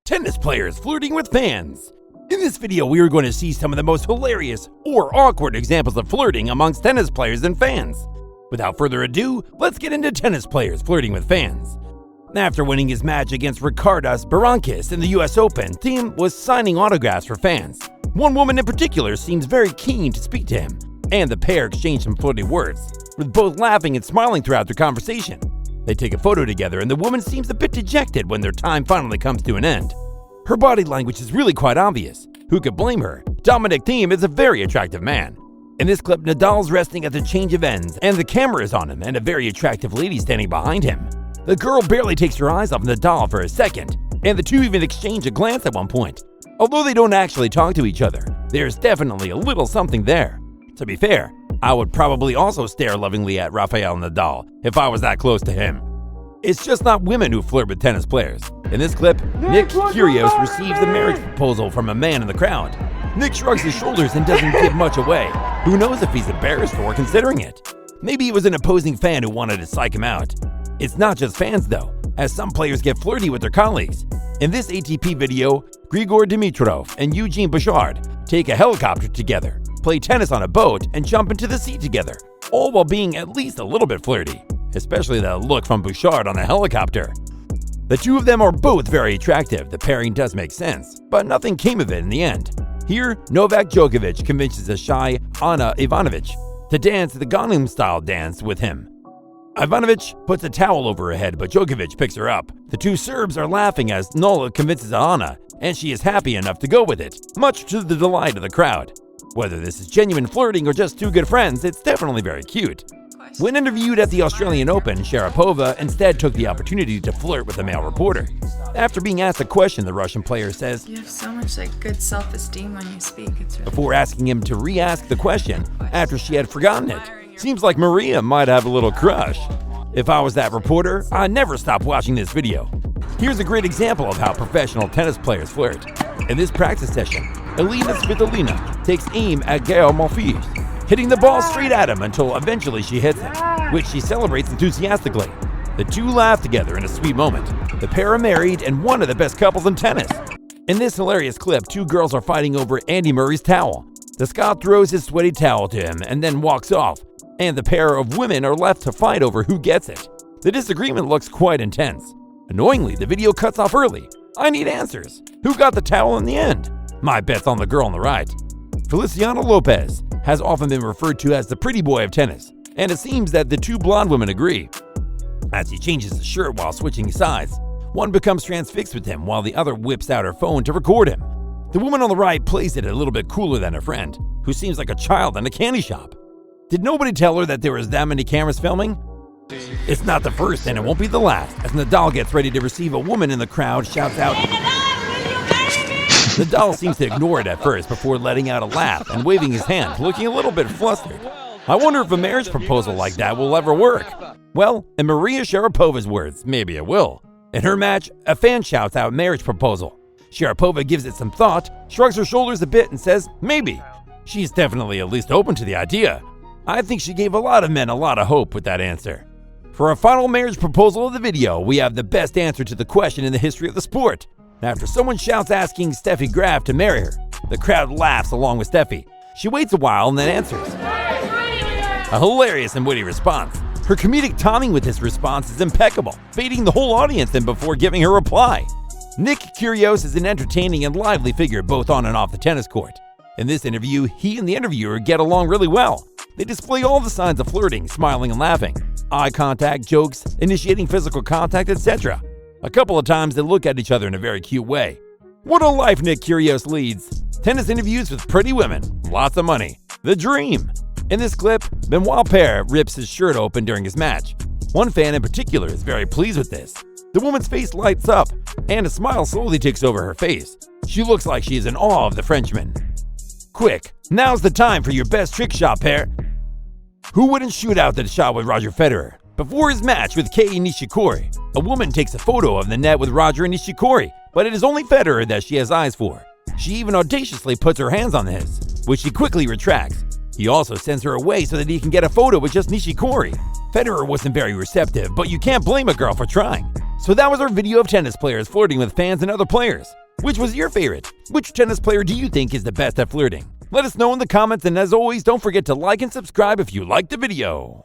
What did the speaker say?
Tennis players flirting with fans. In this video, we are going to see some of the most hilarious or awkward examples of flirting amongst tennis players and fans. Without further ado, let's get into tennis players flirting with fans. After winning his match against Ricardas Berankis in the US Open, Thiem was signing autographs for fans. One woman in particular seems very keen to speak to him, and the pair exchange some flirty words, with both laughing and smiling throughout their conversation. They take a photo together, and the woman seems a bit dejected when their time finally comes to an end. Her body language is really quite obvious. Who could blame her? Dominic Thiem is a very attractive man. In this clip, Nadal's resting at the change of ends, and the camera is on him and a very attractive lady standing behind him. The girl barely takes her eyes off Nadal for a second, and the two even exchange a glance at one point. Although they don't actually talk to each other, there's definitely a little something there. To be fair, I would probably also stare lovingly at Rafael Nadal if I was that close to him. It's just not women who flirt with tennis players. In this clip, Nick Kyrgios receives a marriage proposal from a man in the crowd. Nick shrugs his shoulders and doesn't give much away. Who knows if he's embarrassed or considering it? Maybe it was an opposing fan who wanted to psych him out. It's not just fans though, as some players get flirty with their colleagues. In this ATP video, Grigor Dimitrov and Eugene Bouchard take a helicopter together, play tennis on a boat, and jump into the sea together, all while being at least a little bit flirty, especially that look from Bouchard on a helicopter. The two of them are both very attractive. The pairing does make sense, but nothing came of it in the end. Here, Novak Djokovic convinces a shy Ana Ivanovic to dance the Gangnam-style dance with him. Ivanovic puts a towel over her head, but Djokovic picks her up. The two Serbs are laughing as Nola convinces Ana, and she is happy enough to go with it, much to the delight of the crowd. Whether this is genuine flirting or just two good friends, it's definitely very cute. When interviewed at the Australian Open, Sharapova instead took the opportunity to flirt with a male reporter. After being asked a question, the Russian player says, "You have so much good self-esteem when you speak. It's really..." before asking him to re-ask the question after she had forgotten it. Seems like Maria might have a little crush. If I was that reporter, I'd never stop watching this video. Here's a great example of how professional tennis players flirt. In this practice session, Elina Svitolina takes aim at Gael Monfils, hitting the ball straight at him until eventually she hits it, which she celebrates enthusiastically. The two laugh together in a sweet moment. The pair are married and one of the best couples in tennis. In this hilarious clip, two girls are fighting over Andy Murray's towel. The Scot throws his sweaty towel to him and then walks off, and the pair of women are left to fight over who gets it. The disagreement looks quite intense. Annoyingly, the video cuts off early. I need answers. Who got the towel in the end? My bet's on the girl on the right. Feliciano Lopez has often been referred to as the pretty boy of tennis, and it seems that the two blonde women agree. As he changes his shirt while switching sides, one becomes transfixed with him while the other whips out her phone to record him. The woman on the right plays it a little bit cooler than her friend, who seems like a child in a candy shop. Did nobody tell her that there was that many cameras filming? It's not the first and it won't be the last, as Nadal gets ready to receive. A woman in the crowd shouts out, Nadal seems to ignore it at first before letting out a laugh and waving his hand, looking a little bit flustered. I wonder if a marriage proposal like that will ever work. Well, in Maria Sharapova's words, maybe it will. In her match, a fan shouts out marriage proposal. Sharapova gives it some thought, shrugs her shoulders a bit and says, maybe. She's definitely at least open to the idea. I think she gave a lot of men a lot of hope with that answer. For our final marriage proposal of the video, we have the best answer to the question in the history of the sport. After someone shouts asking Steffi Graf to marry her, the crowd laughs along with Steffi. She waits a while and then answers. A hilarious and witty response. Her comedic timing with this response is impeccable, baiting the whole audience in before giving her reply. Nick Kyrgios is an entertaining and lively figure both on and off the tennis court. In this interview, he and the interviewer get along really well. They display all the signs of flirting, smiling and laughing, eye contact, jokes, initiating physical contact, etc. A couple of times they look at each other in a very cute way. What a life Nick Kyrgios leads. Tennis interviews with pretty women, lots of money, the dream. In this clip, Benoit Paire rips his shirt open during his match. One fan in particular is very pleased with this. The woman's face lights up, and a smile slowly takes over her face. She looks like she is in awe of the Frenchman. Quick, now's the time for your best trick shot, Paire. Who wouldn't shoot out the shot with Roger Federer? Before his match with Kei Nishikori, a woman takes a photo of the net with Roger and Nishikori, but it is only Federer that she has eyes for. She even audaciously puts her hands on his, which he quickly retracts. He also sends her away so that he can get a photo with just Nishikori. Federer wasn't very receptive, but you can't blame a girl for trying. So that was our video of tennis players flirting with fans and other players. Which was your favorite? Which tennis player do you think is the best at flirting? Let us know in the comments, and as always, don't forget to like and subscribe if you liked the video.